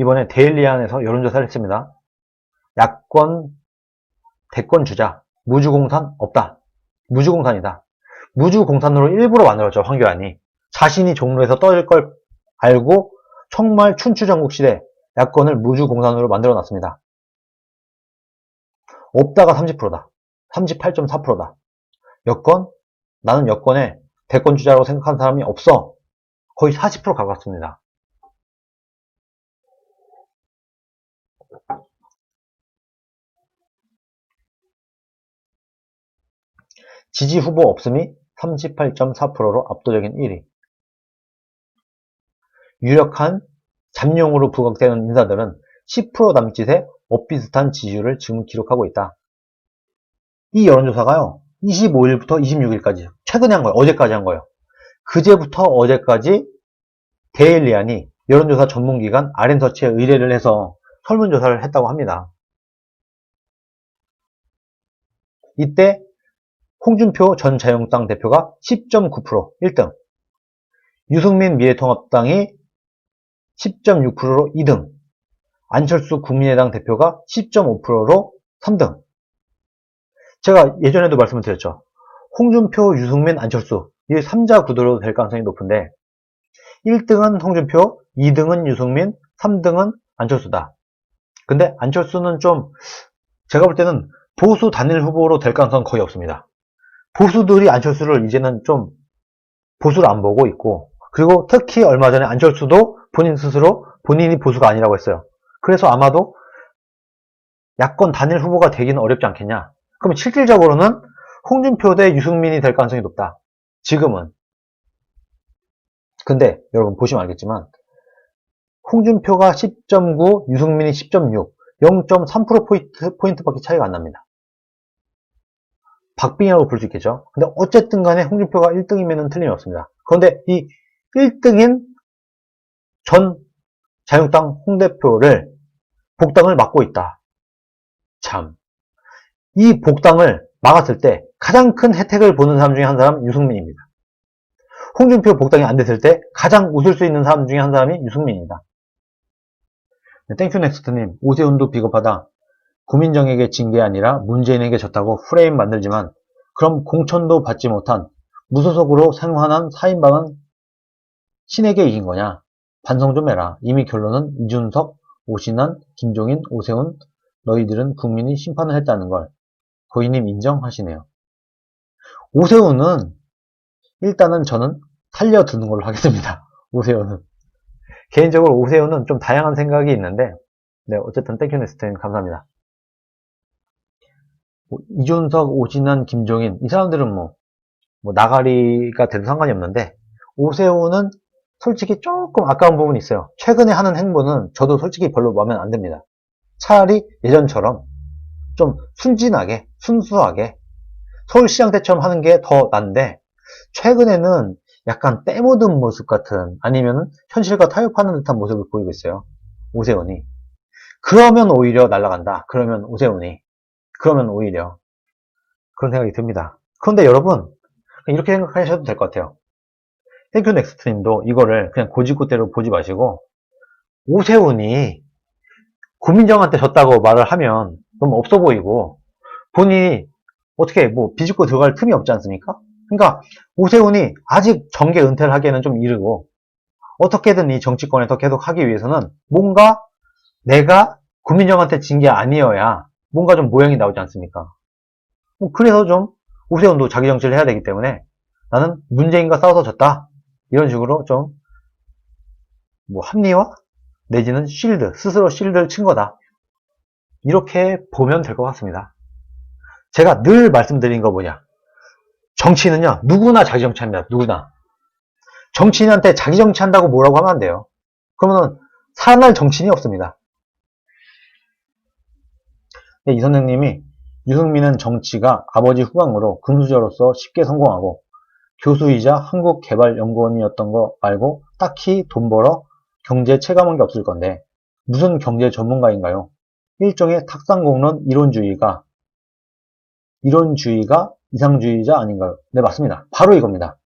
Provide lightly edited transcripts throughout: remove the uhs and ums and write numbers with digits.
이번에 데일리안에서 여론조사를 했습니다. 야권, 대권 주자, 무주공산 없다. 무주공산이다. 무주공산으로 일부러 만들었죠, 황교안이. 자신이 종로에서 떠질 걸 알고 정말 춘추전국시대 야권을 무주공산으로 만들어놨습니다. 없다가 30%다. 38.4%다. 여권? 나는 여권에 대권 주자라고 생각하는 사람이 없어. 거의 40% 가깝습니다. 지지 후보 없음이 38.4%로 압도적인 1위. 유력한 잠룡으로 부각되는 인사들은 10% 남짓의 엇비슷한 지지율을 지금 기록하고 있다. 이 여론조사가요, 25일부터 26일까지, 최근에 한 거예요. 어제까지 한 거예요. 그제부터 어제까지 데일리안이 여론조사 전문기관 RN서치에 의뢰를 해서 설문조사를 했다고 합니다. 이때 홍준표 전 자유한국당 대표가 10.9% 1등, 유승민 미래통합당이 10.6%로 2등, 안철수 국민의당 대표가 10.5%로 3등. 제가 예전에도 말씀을 드렸죠. 홍준표, 유승민, 안철수 이 3자 구도로 될 가능성이 높은데 1등은 홍준표, 2등은 유승민, 3등은 안철수다. 근데 안철수는 좀 제가 볼 때는 보수 단일 후보로 될 가능성은 거의 없습니다. 보수들이 안철수를 이제는 좀 보수로 안 보고 있고, 그리고 특히 얼마 전에 안철수도 본인 스스로 본인이 보수가 아니라고 했어요. 그래서 아마도 야권 단일 후보가 되기는 어렵지 않겠냐. 그럼 실질적으로는 홍준표 대 유승민이 될 가능성이 높다. 지금은. 근데 여러분 보시면 알겠지만 홍준표가 10.9, 유승민이 10.6, 0.3%포인트밖에 차이가 안 납니다. 박빙이라고 볼 수 있겠죠. 근데 어쨌든 간에 홍준표가 1등이면 틀림이 없습니다. 그런데 이 1등인 전 자유한국당 홍 대표를 복당을 막고 있다. 참. 이 복당을 막았을 때 가장 큰 혜택을 보는 사람 중에 한 사람은 유승민입니다. 홍준표 복당이 안 됐을 때 가장 웃을 수 있는 사람 중에 한 사람이 유승민입니다. 네, 땡큐넥스트님, 오세훈도 비겁하다. 구민정에게 진 게 아니라 문재인에게 졌다고 프레임 만들지만 그럼 공천도 받지 못한 무소속으로 생환한 4인방은 신에게 이긴 거냐? 반성 좀 해라. 이미 결론은 이준석, 오신환, 김종인, 오세훈 너희들은 국민이 심판을 했다는 걸 고인님 인정하시네요. 오세훈은 일단은 저는 살려두는 걸로 하겠습니다. 오세훈은. 개인적으로 오세훈은 좀 다양한 생각이 있는데 네, 어쨌든 땡큐넥스트님 감사합니다. 이준석, 오신환, 김종인 이 사람들은 뭐 나가리가 돼도 상관이 없는데 오세훈은 솔직히 조금 아까운 부분이 있어요. 최근에 하는 행보는 저도 솔직히 별로 마음에 안 듭니다. 차라리 예전처럼 좀 순진하게 순수하게 서울시장 때처럼 하는 게 더 난데 최근에는 약간 때묻은 모습 같은 아니면 현실과 타협하는 듯한 모습을 보이고 있어요. 오세훈이. 그러면 오히려 날아간다. 그러면 오세훈이. 그러면 오히려 그런 생각이 듭니다. 그런데 여러분 이렇게 생각하셔도 될 것 같아요. 땡큐넥스트님도 이거를 그냥 고지고대로 보지 마시고 오세훈이 구민정한테 졌다고 말을 하면 너무 없어 보이고 본인이 어떻게 뭐 비집고 들어갈 틈이 없지 않습니까? 그러니까 오세훈이 아직 정계 은퇴를 하기에는 좀 이르고 어떻게든 이 정치권에서 계속 하기 위해서는 뭔가 내가 구민정한테 진 게 아니어야 뭔가 좀 모양이 나오지 않습니까? 그래서 좀 오세훈도 자기 정치를 해야 되기 때문에 나는 문재인과 싸워서 졌다. 이런 식으로 좀 뭐 합리화 내지는 실드, 스스로 실드를 친 거다. 이렇게 보면 될 것 같습니다. 제가 늘 말씀드린 거 뭐냐. 정치인은요, 누구나 자기 정치합니다. 누구나. 정치인한테 자기 정치한다고 뭐라고 하면 안 돼요. 그러면 살아날 정치인이 없습니다. 네, 이 선생님이 유승민은 정치가 아버지 후광으로 금수저로서 쉽게 성공하고 교수이자 한국개발연구원이었던 거 말고 딱히 돈 벌어 경제 체감한 게 없을 건데 무슨 경제 전문가인가요? 일종의 탁상공론 이론주의가 이상주의자 아닌가요? 네, 맞습니다. 바로 이겁니다.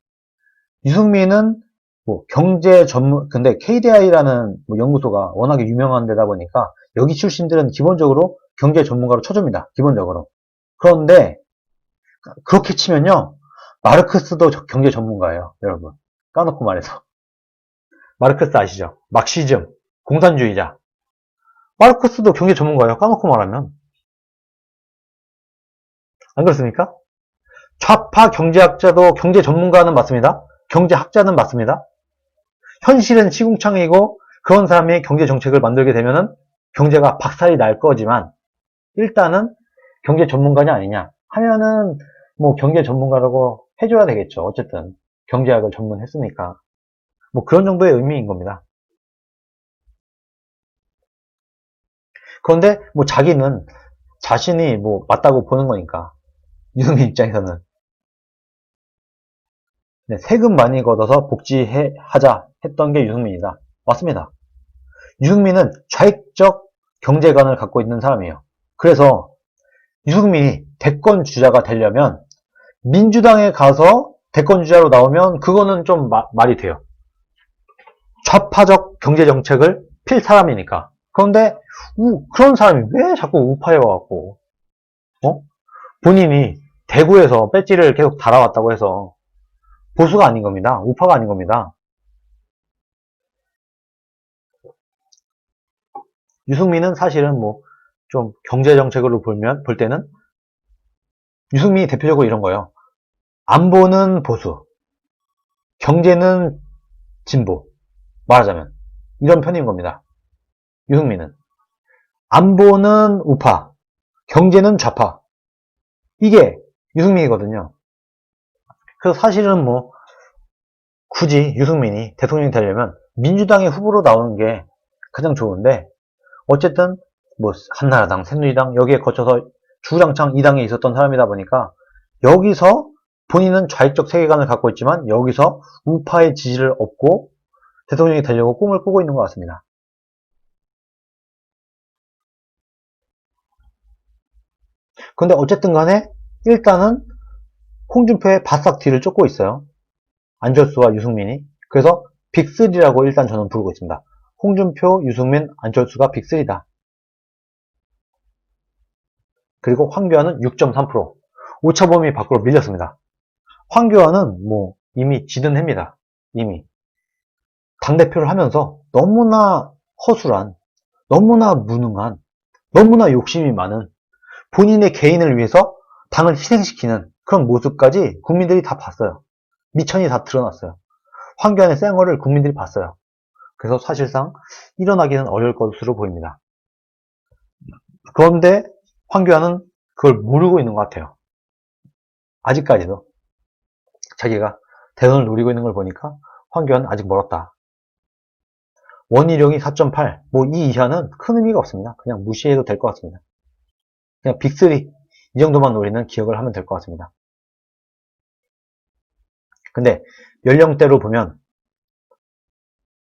유승민은 뭐 경제 전문, 근데 KDI라는 뭐 연구소가 워낙에 유명한 데다 보니까 여기 출신들은 기본적으로 경제 전문가로 쳐줍니다. 기본적으로. 그런데 그렇게 치면요, 마르크스도 경제 전문가예요, 여러분. 까놓고 말해서. 마르크스 아시죠? 막시즘, 공산주의자. 마르크스도 경제 전문가예요, 까놓고 말하면. 안 그렇습니까? 좌파 경제학자도 경제 전문가는 맞습니다. 경제학자는 맞습니다. 현실은 시궁창이고 그런 사람이 경제 정책을 만들게 되면은 경제가 박살이 날 거지만 일단은 경제 전문가냐 아니냐 하면은 뭐 경제 전문가라고 해줘야 되겠죠. 어쨌든 경제학을 전문했으니까 뭐 그런 정도의 의미인 겁니다. 그런데 뭐 자기는 자신이 뭐 맞다고 보는 거니까 유승민 입장에서는 네, 세금 많이 걷어서 복지하자 했던 게 유승민이다. 맞습니다. 유승민은 좌익적 경제관을 갖고 있는 사람이에요. 그래서 유승민이 대권 주자가 되려면 민주당에 가서 대권 주자로 나오면 그거는 좀 말이 돼요. 좌파적 경제 정책을 필 사람이니까. 그런데 그런 사람이 왜 자꾸 우파에 와갖고 본인이 대구에서 배지를 계속 달아왔다고 해서 보수가 아닌 겁니다. 우파가 아닌 겁니다. 유승민은 사실은 뭐 좀 경제 정책으로 볼 때는 유승민이 대표적으로 이런 거예요. 안보는 보수, 경제는 진보. 말하자면 이런 편인 겁니다. 유승민은 안보는 우파, 경제는 좌파. 이게 유승민이거든요. 그래서 사실은 뭐 굳이 유승민이 대통령이 되려면 민주당의 후보로 나오는 게 가장 좋은데 어쨌든 뭐 한나라당, 새누리당 여기에 거쳐서 주구장창 이 당에 있었던 사람이다 보니까 여기서 본인은 좌익적 세계관을 갖고 있지만 여기서 우파의 지지를 얻고 대통령이 되려고 꿈을 꾸고 있는 것 같습니다. 근데 어쨌든 간에 일단은 홍준표의 바싹 뒤를 쫓고 있어요. 안철수와 유승민이. 그래서 빅3라고 일단 저는 부르고 있습니다. 홍준표, 유승민, 안철수가 빅3다. 그리고 황교안은 6.3%. 오차범위 밖으로 밀렸습니다. 황교안은 뭐 이미 지든 해입니다. 이미. 당대표를 하면서 너무나 허술한, 너무나 무능한, 너무나 욕심이 많은 본인의 개인을 위해서 당을 희생시키는 그런 모습까지 국민들이 다 봤어요. 미천이 다 드러났어요. 황교안의 쌩얼을 국민들이 봤어요. 그래서 사실상 일어나기는 어려울 것으로 보입니다. 그런데 황교안은 그걸 모르고 있는 것 같아요. 아직까지도 자기가 대선을 노리고 있는 걸 보니까 황교안은 아직 멀었다. 원희룡이 4.8, 뭐 이 이하는 큰 의미가 없습니다. 그냥 무시해도 될 것 같습니다. 그냥 빅3 이 정도만 노리는 기억을 하면 될 것 같습니다. 근데 연령대로 보면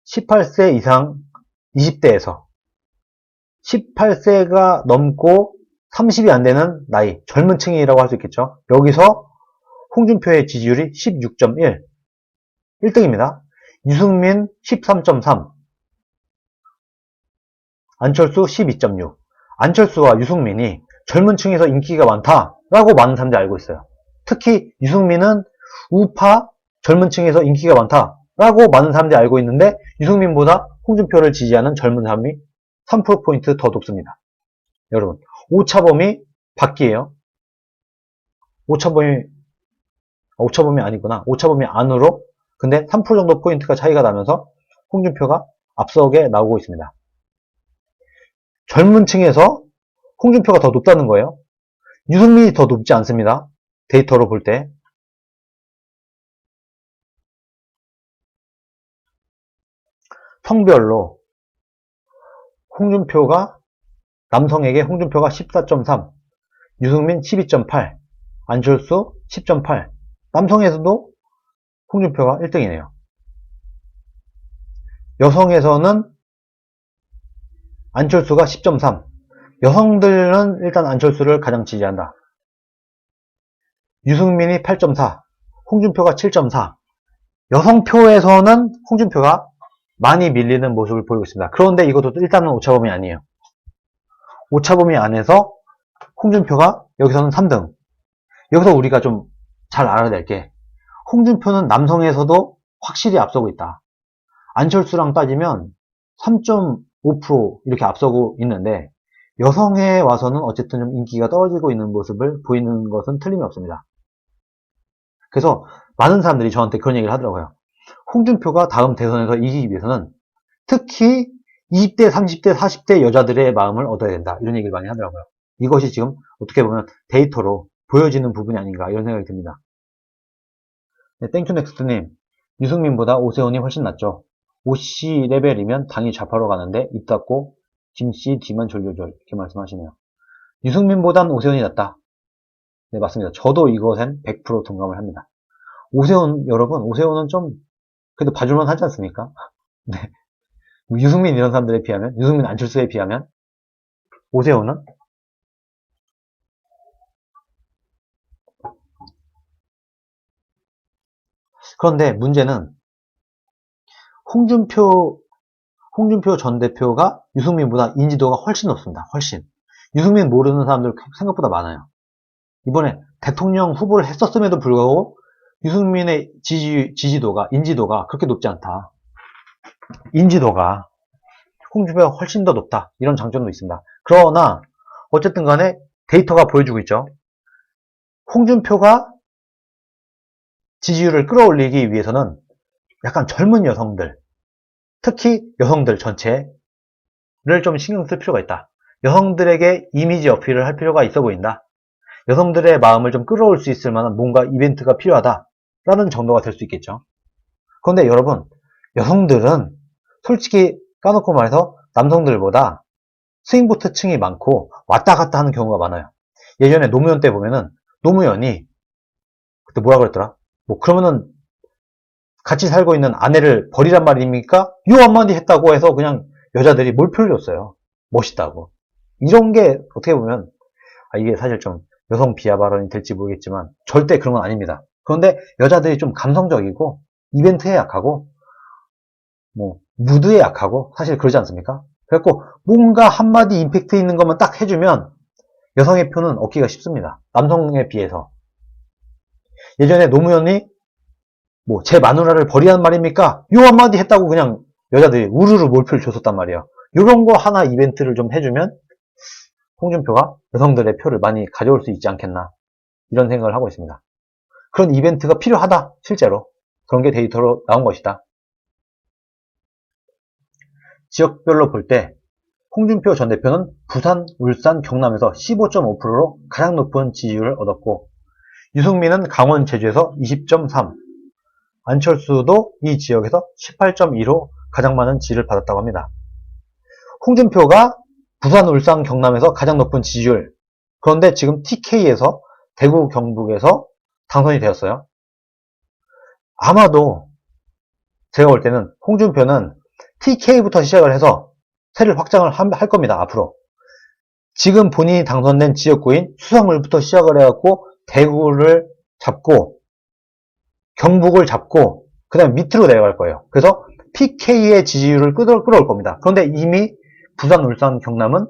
18세 이상 20대에서 18세가 넘고 30이 안 되는 나이, 젊은 층이라고 할 수 있겠죠. 여기서 홍준표의 지지율이 16.1, 1등입니다. 유승민 13.3, 안철수 12.6. 안철수와 유승민이 젊은 층에서 인기가 많다라고 많은 사람들이 알고 있어요. 특히 유승민은 우파 젊은 층에서 인기가 많다라고 많은 사람들이 알고 있는데 유승민보다 홍준표를 지지하는 젊은 사람이 3%포인트 더 높습니다. 여러분, 오차범위 밖이에요. 오차범위 아니구나. 오차범위 안으로. 근데 3% 정도 포인트가 차이가 나면서 홍준표가 앞서게 나오고 있습니다. 젊은 층에서 홍준표가 더 높다는 거예요. 유승민이 더 높지 않습니다. 데이터로 볼 때. 성별로 홍준표가 남성에게 홍준표가 14.3, 유승민 12.8, 안철수 10.8. 남성에서도 홍준표가 1등이네요. 여성에서는 안철수가 10.3. 여성들은 일단 안철수를 가장 지지한다. 유승민이 8.4, 홍준표가 7.4. 여성표에서는 홍준표가 많이 밀리는 모습을 보이고 있습니다. 그런데 이것도 일단은 오차범위 아니에요. 오차범위 안에서 홍준표가 여기서는 3등. 여기서 우리가 좀 잘 알아야 될 게, 홍준표는 남성에서도 확실히 앞서고 있다. 안철수랑 따지면 3.5% 이렇게 앞서고 있는데, 여성에 와서는 어쨌든 좀 인기가 떨어지고 있는 모습을 보이는 것은 틀림이 없습니다. 그래서 많은 사람들이 저한테 그런 얘기를 하더라고요. 홍준표가 다음 대선에서 이기기 위해서는 특히 20대, 30대, 40대 여자들의 마음을 얻어야 된다. 이런 얘기를 많이 하더라고요. 이것이 지금 어떻게 보면 데이터로 보여지는 부분이 아닌가 이런 생각이 듭니다. 네, 땡큐넥스트님, 유승민보다 오세훈이 훨씬 낫죠. 오씨 레벨이면 당이 좌파로 가는데 입 닫고 김씨 뒤만 졸졸졸 이렇게 말씀하시네요. 유승민보단 오세훈이 낫다. 네, 맞습니다. 저도 이것엔 100% 동감을 합니다. 오세훈, 여러분, 오세훈은 좀 그래도 봐줄만 하지 않습니까? 네. 유승민 이런 사람들에 비하면, 유승민 안철수에 비하면 오세훈은 그런데 문제는 홍준표 전 대표가 유승민보다 인지도가 훨씬 높습니다. 훨씬. 유승민 모르는 사람들 생각보다 많아요. 이번에 대통령 후보를 했었음에도 불구하고 유승민의 지지도가, 인지도가 그렇게 높지 않다. 인지도가 홍준표가 훨씬 더 높다. 이런 장점도 있습니다. 그러나 어쨌든 간에 데이터가 보여주고 있죠. 홍준표가 지지율을 끌어올리기 위해서는 약간 젊은 여성들, 특히 여성들 전체를 좀 신경 쓸 필요가 있다. 여성들에게 이미지 어필을 할 필요가 있어 보인다. 여성들의 마음을 좀 끌어올 수 있을 만한 뭔가 이벤트가 필요하다라는 정도가 될 수 있겠죠. 그런데 여러분, 여성들은 솔직히 까놓고 말해서 남성들보다 스윙보트층이 많고 왔다 갔다 하는 경우가 많아요. 예전에 노무현 때 보면은 노무현이 그때 뭐라 그랬더라? 뭐 그러면은 같이 살고 있는 아내를 버리란 말입니까? 요 한마디 했다고 해서 그냥 여자들이 몰표를 줬어요. 멋있다고. 이런 게 어떻게 보면 이게 사실 좀 여성 비하 발언이 될지 모르겠지만 절대 그런 건 아닙니다. 그런데 여자들이 좀 감성적이고 이벤트에 약하고 뭐 무드에 약하고 사실 그러지 않습니까? 그래갖고 뭔가 한마디 임팩트 있는 것만 딱 해주면 여성의 표는 얻기가 쉽습니다. 남성에 비해서. 예전에 노무현이 뭐 제 마누라를 버리란 말입니까? 요 한마디 했다고 그냥 여자들이 우르르 몰표를 줬었단 말이에요. 요런 거 하나 이벤트를 좀 해주면 홍준표가 여성들의 표를 많이 가져올 수 있지 않겠나 이런 생각을 하고 있습니다. 그런 이벤트가 필요하다. 실제로. 그런 게 데이터로 나온 것이다. 지역별로 볼 때 홍준표 전 대표는 부산, 울산, 경남에서 15.5%로 가장 높은 지지율을 얻었고 유승민은 강원, 제주에서 20.3, 안철수도 이 지역에서 18.2로 가장 많은 지지를 받았다고 합니다. 홍준표가 부산, 울산, 경남에서 가장 높은 지지율, 그런데 지금 TK에서 대구, 경북에서 당선이 되었어요. 아마도 제가 볼 때는 홍준표는 TK부터 시작을 해서 세를 확장을 할 겁니다. 앞으로. 지금 본인이 당선된 지역구인 수성을부터 시작을 해갖고 대구를 잡고 경북을 잡고 그 다음에 밑으로 내려갈 거예요. 그래서 PK의 지지율을 끌어올 겁니다. 그런데 이미 부산, 울산, 경남은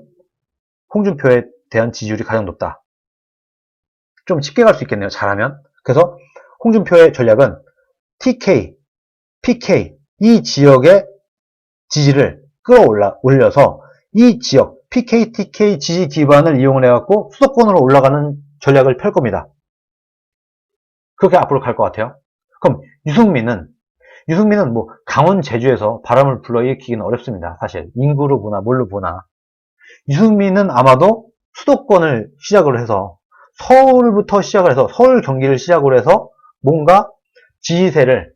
홍준표에 대한 지지율이 가장 높다. 좀 쉽게 갈 수 있겠네요. 잘하면. 그래서 홍준표의 전략은 TK, PK 이 지역의 지지를 끌어올려서 이 지역 PK, TK 지지 기반을 이용을 해갖고 수도권으로 올라가는 전략을 펼 겁니다. 그렇게 앞으로 갈 것 같아요. 그럼 유승민은 뭐 강원, 제주에서 바람을 불러일으키기는 어렵습니다. 사실 인구로 보나 뭘로 보나 유승민은 아마도 수도권을 시작으로 해서 서울부터 시작을 해서 서울, 경기를 시작으로 해서 뭔가 지지세를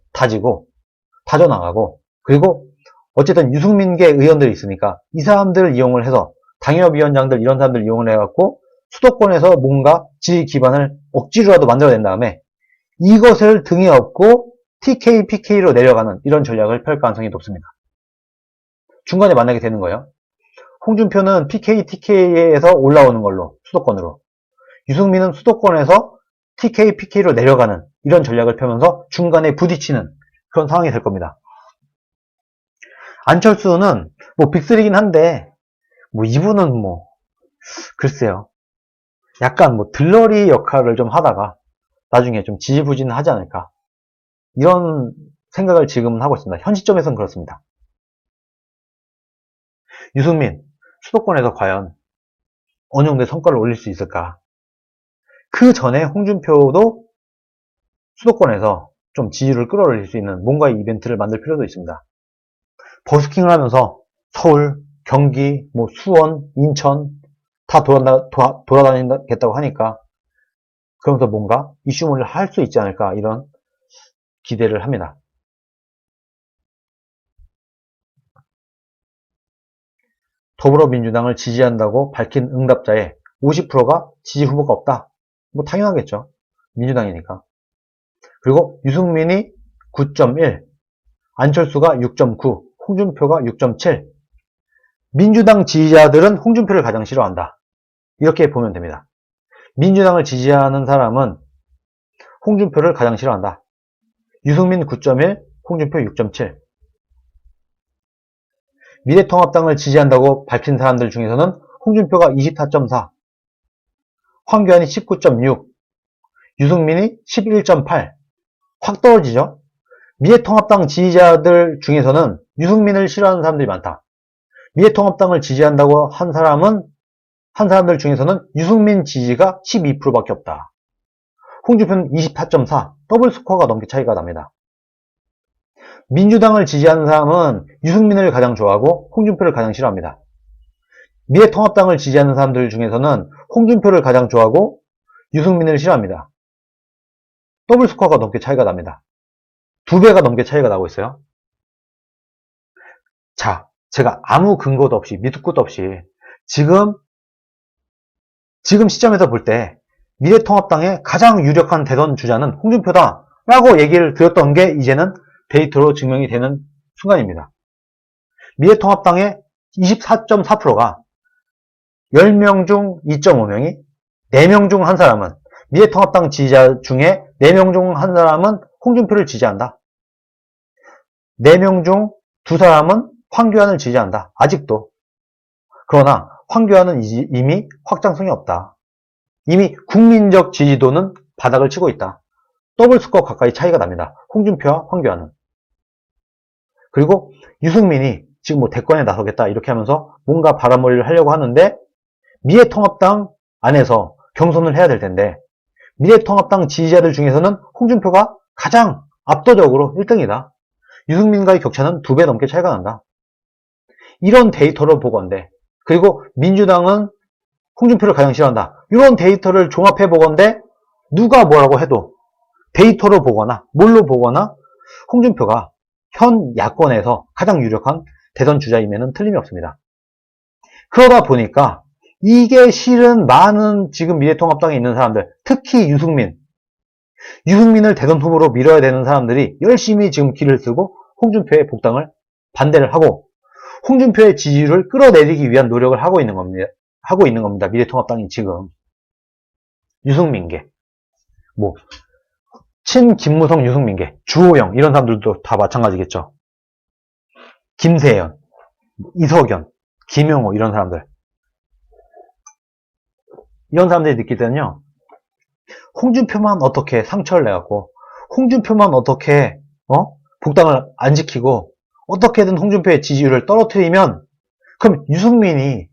다져나가고 그리고 어쨌든 유승민계 의원들이 있으니까 이 사람들을 이용을 해서 당협위원장들 이런 사람들 이용을 해갖고 수도권에서 뭔가 지지 기반을 억지로라도 만들어낸 다음에 이것을 등에 업고 TK, PK로 내려가는 이런 전략을 펼 가능성이 높습니다. 중간에 만나게 되는 거예요. 홍준표는 PK, TK에서 올라오는 걸로 수도권으로 유승민은 수도권에서 TK, PK로 내려가는 이런 전략을 펴면서 중간에 부딪히는 그런 상황이 될 겁니다. 안철수는 뭐 빅3긴 한데 뭐 이분은 뭐 글쎄요. 약간 뭐 들러리 역할을 좀 하다가 나중에 좀 지지부진하지 않을까. 이런 생각을 지금은 하고 있습니다. 현 시점에서는 그렇습니다. 유승민, 수도권에서 과연 어느 정도의 성과를 올릴 수 있을까? 그 전에 홍준표도 수도권에서 좀 지지를 끌어올릴 수 있는 뭔가의 이벤트를 만들 필요도 있습니다. 버스킹을 하면서 서울, 경기, 뭐 수원, 인천 다 돌아다니겠다고 하니까 그러면서 뭔가 이슈몰이를 할 수 있지 않을까 이런 기대를 합니다. 더불어민주당을 지지한다고 밝힌 응답자의 50%가 지지 후보가 없다. 뭐 당연하겠죠. 민주당이니까. 그리고 유승민이 9.1, 안철수가 6.9, 홍준표가 6.7. 민주당 지지자들은 홍준표를 가장 싫어한다. 이렇게 보면 됩니다. 민주당을 지지하는 사람은 홍준표를 가장 싫어한다. 유승민 9.1, 홍준표 6.7. 미래통합당을 지지한다고 밝힌 사람들 중에서는 홍준표가 24.4, 황교안이 19.6, 유승민이 11.8. 확 떨어지죠? 미래통합당 지지자들 중에서는 유승민을 싫어하는 사람들이 많다. 미래통합당을 지지한다고 한 사람들 중에서는 유승민 지지가 12%밖에 없다. 홍준표는 24.4, 더블 스코어가 넘게 차이가 납니다. 민주당을 지지하는 사람은 유승민을 가장 좋아하고 홍준표를 가장 싫어합니다. 미래통합당을 지지하는 사람들 중에서는 홍준표를 가장 좋아하고 유승민을 싫어합니다. 더블 스코어가 넘게 차이가 납니다. 2배가 넘게 차이가 나고 있어요. 자, 제가 아무 근거도 없이 밑도 끝도 없이 지금 시점에서 볼 때 미래통합당의 가장 유력한 대선 주자는 홍준표다 라고 얘기를 드렸던 게 이제는 데이터로 증명이 되는 순간입니다. 미래통합당의 24.4%가 10명 중 2.5명이 4명 중 1사람은 미래통합당 지지자 중에 4명 중 1사람은 홍준표를 지지한다. 4명 중 2사람은 황교안을 지지한다. 아직도. 그러나 황교안은 이미 확장성이 없다. 이미 국민적 지지도는 바닥을 치고 있다. 더블 스코어 가까이 차이가 납니다. 홍준표와 황교안은. 그리고 유승민이 지금 뭐 대권에 나서겠다 이렇게 하면서 뭔가 바람머리를 하려고 하는데 미래통합당 안에서 경선을 해야 될 텐데 미래통합당 지지자들 중에서는 홍준표가 가장 압도적으로 1등이다. 유승민과의 격차는 2배 넘게 차이가 난다. 이런 데이터를 보건대 그리고 민주당은 홍준표를 가장 싫어한다. 이런 데이터를 종합해 보건대 누가 뭐라고 해도 데이터로 보거나 뭘로 보거나 홍준표가 현 야권에서 가장 유력한 대선 주자임에는 틀림이 없습니다. 그러다 보니까 이게 실은 많은 지금 미래통합당에 있는 사람들, 특히 유승민을 대선 후보로 밀어야 되는 사람들이 열심히 지금 길을 쓰고 홍준표의 복당을 반대를 하고 홍준표의 지지율을 끌어내리기 위한 노력을 하고 있는 겁니다. 미래통합당이 지금. 유승민계, 뭐 친김무성 유승민계, 주호영 이런 사람들도 다 마찬가지겠죠. 김세연, 이석연, 김용호 이런 사람들이 느낄 때는요. 홍준표만 어떻게 상처를 내갖고 홍준표만 어떻게 복당을 안 지키고 어떻게든 홍준표의 지지율을 떨어뜨리면 그럼 유승민이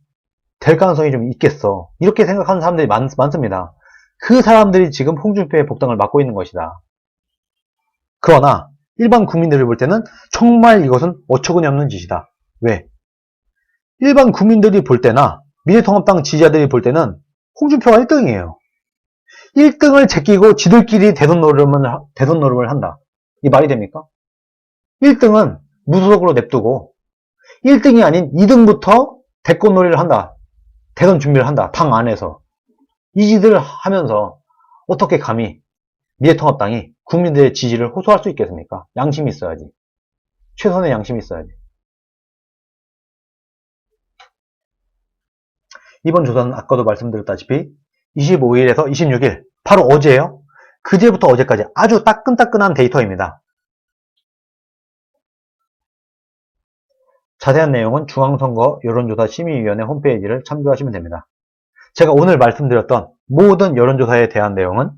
될 가능성이 좀 있겠어. 이렇게 생각하는 사람들이 많습니다. 그 사람들이 지금 홍준표의 복당을 막고 있는 것이다. 그러나 일반 국민들이 볼 때는 정말 이것은 어처구니 없는 짓이다. 왜? 일반 국민들이 볼 때나 미래통합당 지지자들이 볼 때는 홍준표가 1등이에요. 1등을 제끼고 지들끼리 대선 노름을 한다. 이 말이 됩니까? 1등은 무소속으로 냅두고 1등이 아닌 2등부터 대권놀이를 한다. 대선 준비를 한다. 당 안에서. 이 짓을 하면서 어떻게 감히 미래통합당이 국민들의 지지를 호소할 수 있겠습니까? 양심이 있어야지. 최선의 양심이 있어야지. 이번 조사는 아까도 말씀드렸다시피 25일에서 26일, 바로 어제예요. 그제부터 어제까지 아주 따끈따끈한 데이터입니다. 자세한 내용은 중앙선거 여론조사 심의위원회 홈페이지를 참조하시면 됩니다. 제가 오늘 말씀드렸던 모든 여론조사에 대한 내용은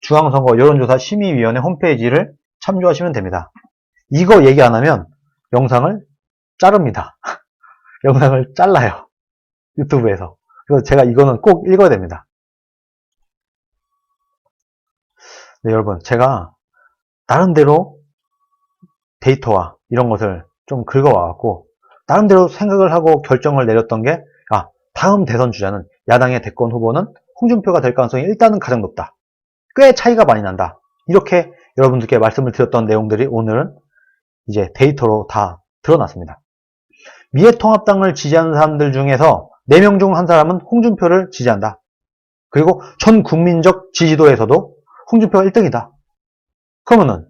중앙선거 여론조사 심의위원회 홈페이지를 참조하시면 됩니다. 이거 얘기 안 하면 영상을 자릅니다. 영상을 잘라요. 유튜브에서. 그래서 제가 이거는 꼭 읽어야 됩니다. 네, 여러분, 제가 나름대로 데이터와 이런 것을 좀 긁어와갖고 나름대로 생각을 하고 결정을 내렸던 게 다음 대선 주자는 야당의 대권 후보는 홍준표가 될 가능성이 일단은 가장 높다. 꽤 차이가 많이 난다. 이렇게 여러분들께 말씀을 드렸던 내용들이 오늘은 이제 데이터로 다 드러났습니다. 미래통합당을 지지하는 사람들 중에서 4명 중 한 사람은 홍준표를 지지한다. 그리고 전 국민적 지지도에서도 홍준표가 1등이다. 그러면은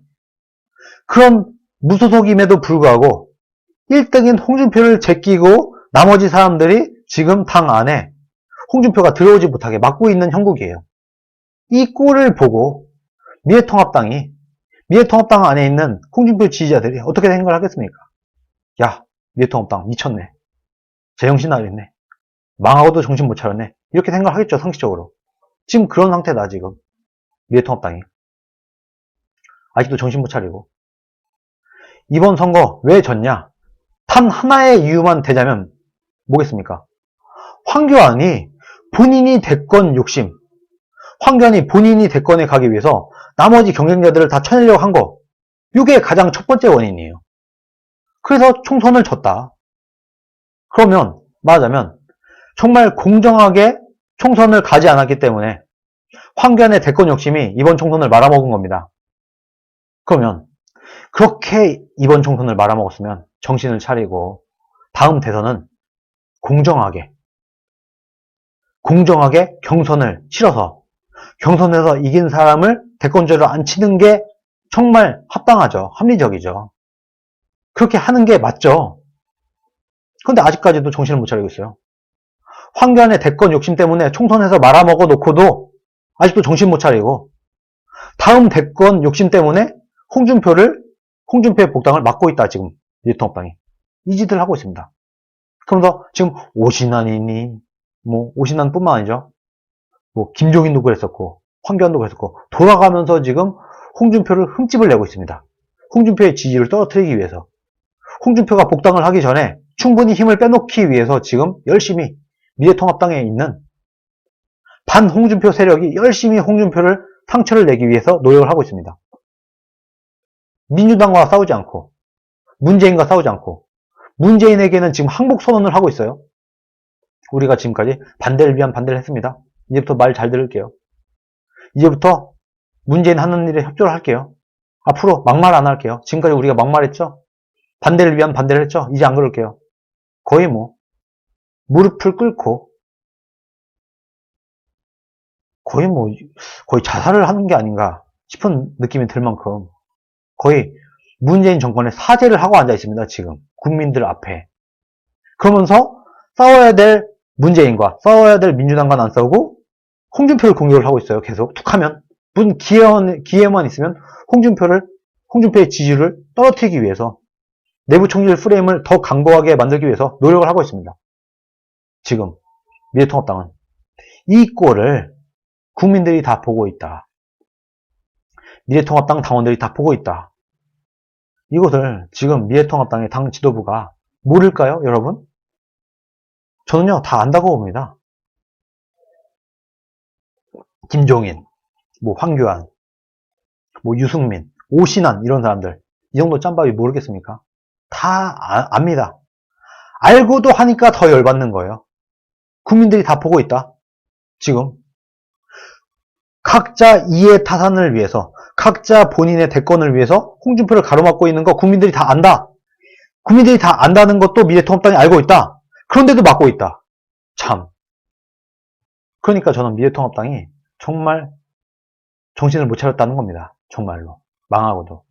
그런 무소속임에도 불구하고 1등인 홍준표를 제끼고 나머지 사람들이 지금 당 안에 홍준표가 들어오지 못하게 막고 있는 형국이에요. 이 꼴을 보고 미래통합당 안에 있는 홍준표 지지자들이 어떻게 생각을 하겠습니까? 야, 미래통합당 미쳤네. 제정신 나겠네. 망하고도 정신 못 차렸네. 이렇게 생각하겠죠, 상식적으로. 지금 그런 상태다, 지금. 미래통합당이. 아직도 정신 못 차리고. 이번 선거 왜 졌냐? 단 하나의 이유만 대자면 뭐겠습니까? 황교안이 본인이 대권 욕심, 황교안이 본인이 대권에 가기 위해서 나머지 경쟁자들을 다 쳐내려고 한 거, 이게 가장 첫 번째 원인이에요. 그래서 총선을 졌다. 그러면 말하자면 정말 공정하게 총선을 가지 않았기 때문에 황교안의 대권 욕심이 이번 총선을 말아먹은 겁니다. 그러면 그렇게 이번 총선을 말아먹었으면 정신을 차리고 다음 대선은 공정하게 경선을 치러서 경선에서 이긴 사람을 대권주자로 앉히는 게 정말 합당하죠. 합리적이죠. 그렇게 하는 게 맞죠. 그런데 아직까지도 정신을 못 차리고 있어요. 황교안의 대권 욕심 때문에 총선에서 말아먹어 놓고도 아직도 정신 못 차리고 다음 대권 욕심 때문에 홍준표의 복당을 막고 있다. 지금 미래통합당이 이 짓을 하고 있습니다. 그러면서 지금 오신환이니 오신환뿐만 아니죠. 김종인도 그랬었고 황교안도 그랬었고 돌아가면서 지금 홍준표를 흠집을 내고 있습니다. 홍준표의 지지를 떨어뜨리기 위해서 홍준표가 복당을 하기 전에 충분히 힘을 빼놓기 위해서 지금 열심히 미래통합당에 있는 반홍준표 세력이 열심히 홍준표를 상처를 내기 위해서 노력을 하고 있습니다. 민주당과 싸우지 않고 문재인과 싸우지 않고 문재인에게는 지금 항복 선언을 하고 있어요. 우리가 지금까지 반대를 위한 반대를 했습니다. 이제부터 말 잘 들을게요. 이제부터 문재인 하는 일에 협조를 할게요. 앞으로 막말 안 할게요. 지금까지 우리가 막말했죠? 반대를 위한 반대를 했죠? 이제 안 그럴게요. 거의 무릎을 꿇고 거의 자살을 하는 게 아닌가 싶은 느낌이 들 만큼 거의 문재인 정권에 사죄를 하고 앉아 있습니다. 지금 국민들 앞에. 그러면서 싸워야 될 문재인과 싸워야 될 민주당과는 안 싸우고 홍준표를 공격을 하고 있어요. 계속 툭하면 무슨 기회만 있으면 홍준표의 지지를 떨어뜨리기 위해서 내부 총질 프레임을 더 강고하게 만들기 위해서 노력을 하고 있습니다. 지금 미래통합당은 이 꼴을 국민들이 다 보고 있다. 미래통합당 당원들이 다 보고 있다. 이것을 지금 미래통합당의 당 지도부가 모를까요, 여러분? 저는요, 다 안다고 봅니다. 김종인, 황교안, 유승민, 오신환 이런 사람들 이 정도 짬밥이 모르겠습니까? 다 압니다. 알고도 하니까 더 열받는 거예요. 국민들이 다 보고 있다. 지금 각자 이해 타산을 위해서 각자 본인의 대권을 위해서 홍준표를 가로막고 있는 거 국민들이 다 안다. 국민들이 다 안다는 것도 미래통합당이 알고 있다. 그런데도 막고 있다. 참. 그러니까 저는 미래통합당이 정말 정신을 못 차렸다는 겁니다. 정말로. 망하고도.